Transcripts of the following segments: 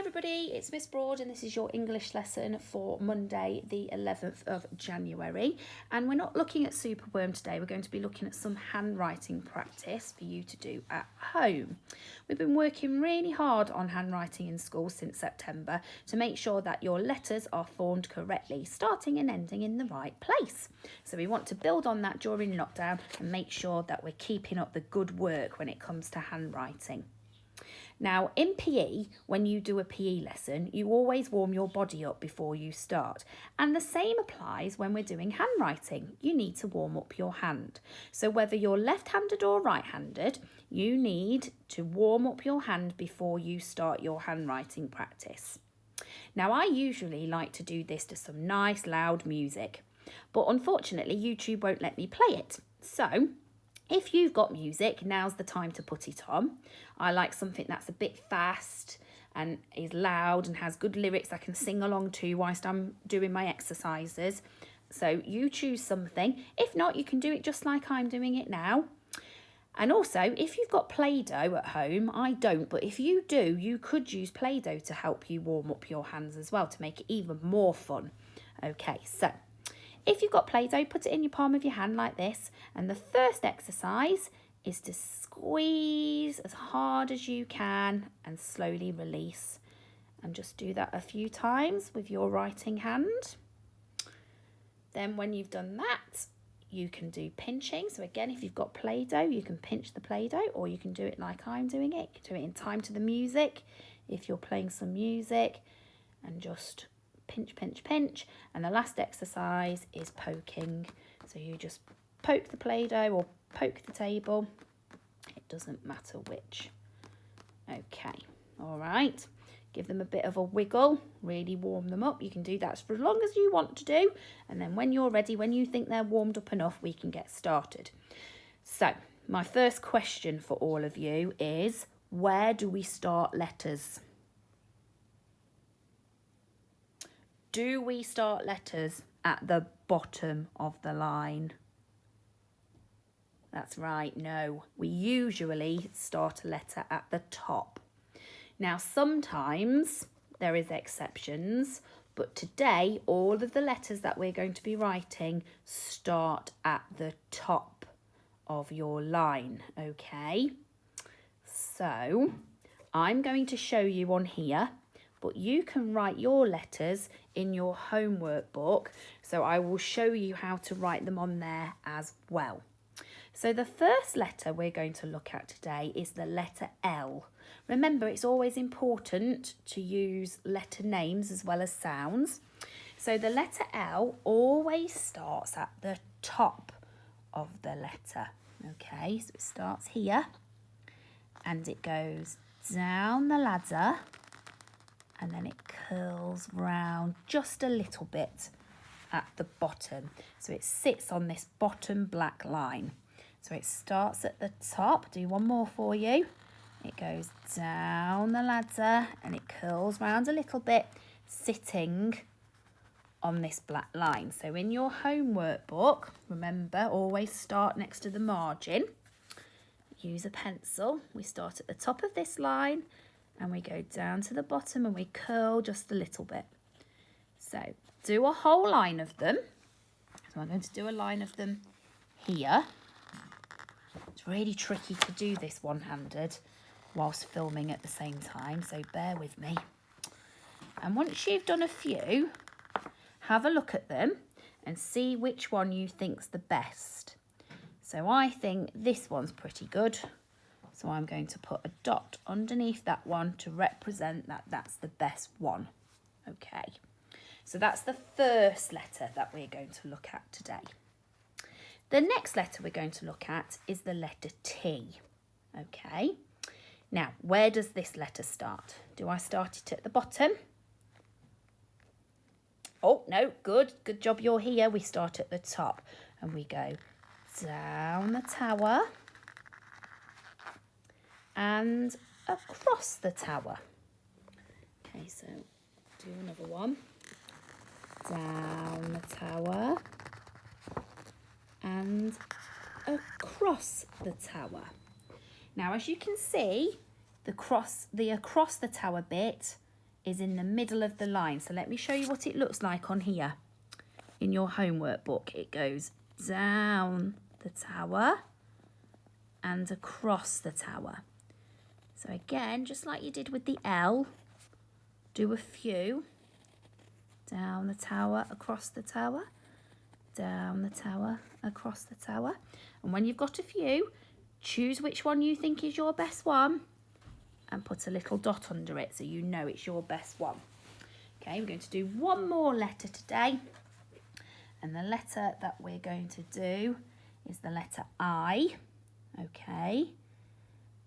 everybody, it's Miss Broad and this is your English lesson for Monday the 11th of January, and we're not looking at Superworm today. We're going to be looking at some handwriting practice for you to do at home. We've been working really hard on handwriting in school since September to make sure that your letters are formed correctly, starting and ending in the right place. So we want to build on that during lockdown and make sure that we're keeping up the good work when it comes to handwriting. Now, in PE, when you do a PE lesson, you always warm your body up before you start. And the same applies when we're doing handwriting. You need to warm up your hand. So whether you're left-handed or right-handed, you need to warm up your hand before you start your handwriting practice. Now, I usually like to do this to some nice, loud music, but unfortunately, YouTube won't let me play it. So, if you've got music, now's the time to put it on. I like something that's a bit fast and is loud and has good lyrics I can sing along to whilst I'm doing my exercises. So you choose something. If not, you can do it just like I'm doing it now. And also, if you've got Play-Doh at home, I don't, but if you do, you could use Play-Doh to help you warm up your hands as well to make it even more fun. Okay, so if you've got Play-Doh, put it in your palm of your hand like this. And the first exercise is to squeeze as hard as you can and slowly release. And just do that a few times with your writing hand. Then when you've done that, you can do pinching. So again, if you've got Play-Doh, you can pinch the Play-Doh, or you can do it like I'm doing it. You can do it in time to the music if you're playing some music, and just pinch, pinch, pinch. And the last exercise is poking. So you just poke the Play-Doh or poke the table. It doesn't matter which. Okay, all right. Give them a bit of a wiggle, really warm them up. You can do that for as long as you want to do. And then when you're ready, when you think they're warmed up enough, we can get started. So my first question for all of you is, where do we start letters? Do we start letters at the bottom of the line? That's right, no. We usually start a letter at the top. Now, sometimes there is exceptions, but today all of the letters that we're going to be writing start at the top of your line, okay? So I'm going to show you on here, but you can write your letters in your homework book. So I will show you how to write them on there as well. So the first letter we're going to look at today is the letter L. Remember, it's always important to use letter names as well as sounds. So the letter L always starts at the top of the letter. Okay, so it starts here and it goes down the ladder, and then it curls round just a little bit at the bottom. So it sits on this bottom black line. So it starts at the top. Do one more for you. It goes down the ladder and it curls round a little bit, sitting on this black line. So in your homework book, remember, always start next to the margin. Use a pencil. We start at the top of this line and we go down to the bottom and we curl just a little bit. So do a whole line of them. So I'm going to do a line of them here. It's really tricky to do this one-handed whilst filming at the same time, so bear with me. And once you've done a few, have a look at them and see which one you think's the best. So I think this one's pretty good. So I'm going to put a dot underneath that one to represent that that's the best one. Okay, so that's the first letter that we're going to look at today. The next letter we're going to look at is the letter T. Okay, now where does this letter start? Do I start it at the bottom? Oh, no, good job you're here. We start at the top and we go down the tower and across the tower. Okay, so do another one. Down the tower and across the tower. Now, as you can see, the across the tower bit is in the middle of the line. So let me show you what it looks like on here. In your homework book, it goes down the tower and across the tower. So again, just like you did with the L, do a few. Down the tower, across the tower, down the tower, across the tower. And when you've got a few, choose which one you think is your best one and put a little dot under it so you know it's your best one. Okay, we're going to do one more letter today. And the letter that we're going to do is the letter I. Okay,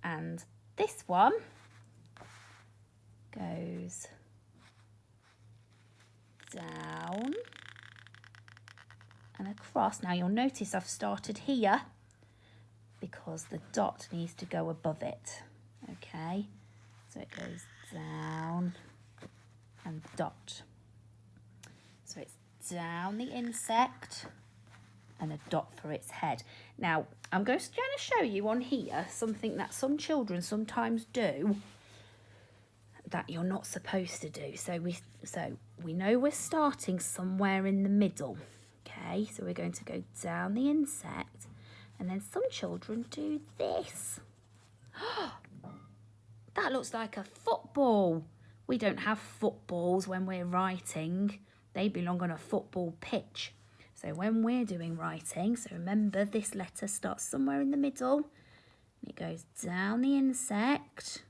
and this one goes down and across. Now you'll notice I've started here because the dot needs to go above it. Okay, so it goes down and dot. So it's down the insect and a dot for its head. Now I'm going to show you on here something that some children sometimes do that you're not supposed to do. So we know we're starting somewhere in the middle. Okay, so we're going to go down the insect, and then some children do this. That looks like a football. We don't have footballs when we're writing. They belong on a football pitch. So when we're doing writing, so remember this letter starts somewhere in the middle, and it goes down the insect,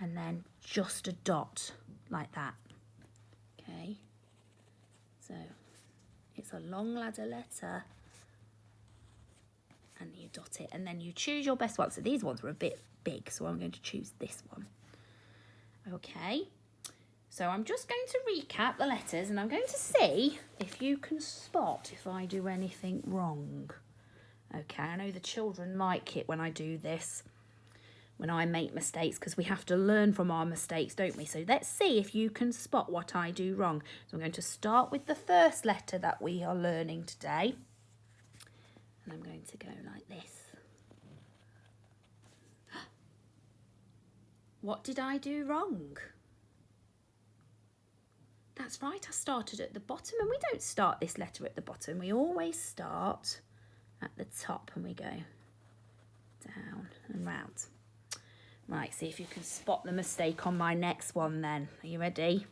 and then just a dot like that. Okay, so it's a long ladder letter and you dot it, and then you choose your best one. So these ones were a bit big, so I'm going to choose this one. Okay, so I'm just going to recap the letters and I'm going to see if you can spot if I do anything wrong. Okay, I know the children like it when I do this, when I make mistakes, because we have to learn from our mistakes, don't we? So let's see if you can spot what I do wrong. So I'm going to start with the first letter that we are learning today. And I'm going to go like this. What did I do wrong? That's right, I started at the bottom, and we don't start this letter at the bottom. We always start at the top and we go down and round. Right, see if you can spot the mistake on my next one then. Are you ready?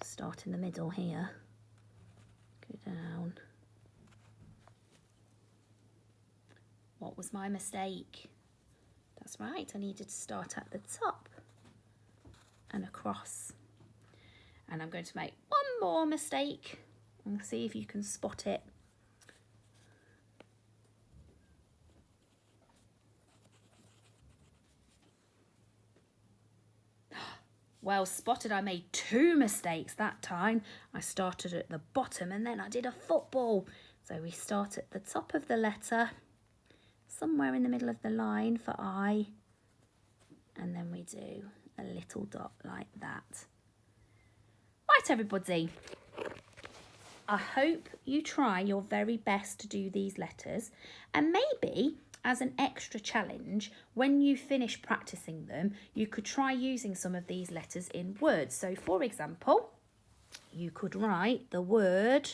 Start in the middle here. Go down. What was my mistake? That's right, I needed to start at the top and across. And I'm going to make one more mistake and see if you can spot it. Well spotted, I made two mistakes that time. I started at the bottom and then I did a football. So we start at the top of the letter, somewhere in the middle of the line for I, and then we do a little dot like that. Right, everybody, I hope you try your very best to do these letters, and maybe as an extra challenge, when you finish practicing them, you could try using some of these letters in words. So for example, you could write the word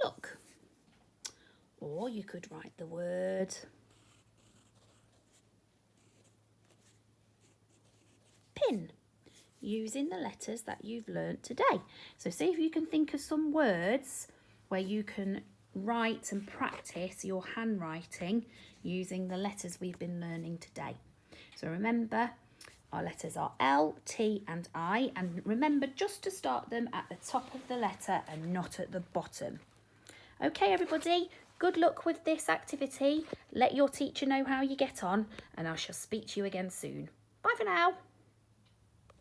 look, or you could write the word pin, using the letters that you've learnt today. So see if you can think of some words where you can write and practice your handwriting using the letters we've been learning today. So remember, our letters are L, T and I, and remember just to start them at the top of the letter and not at the bottom. Okay, everybody, good luck with this activity. Let your teacher know how you get on, and I shall speak to you again soon. Bye for now.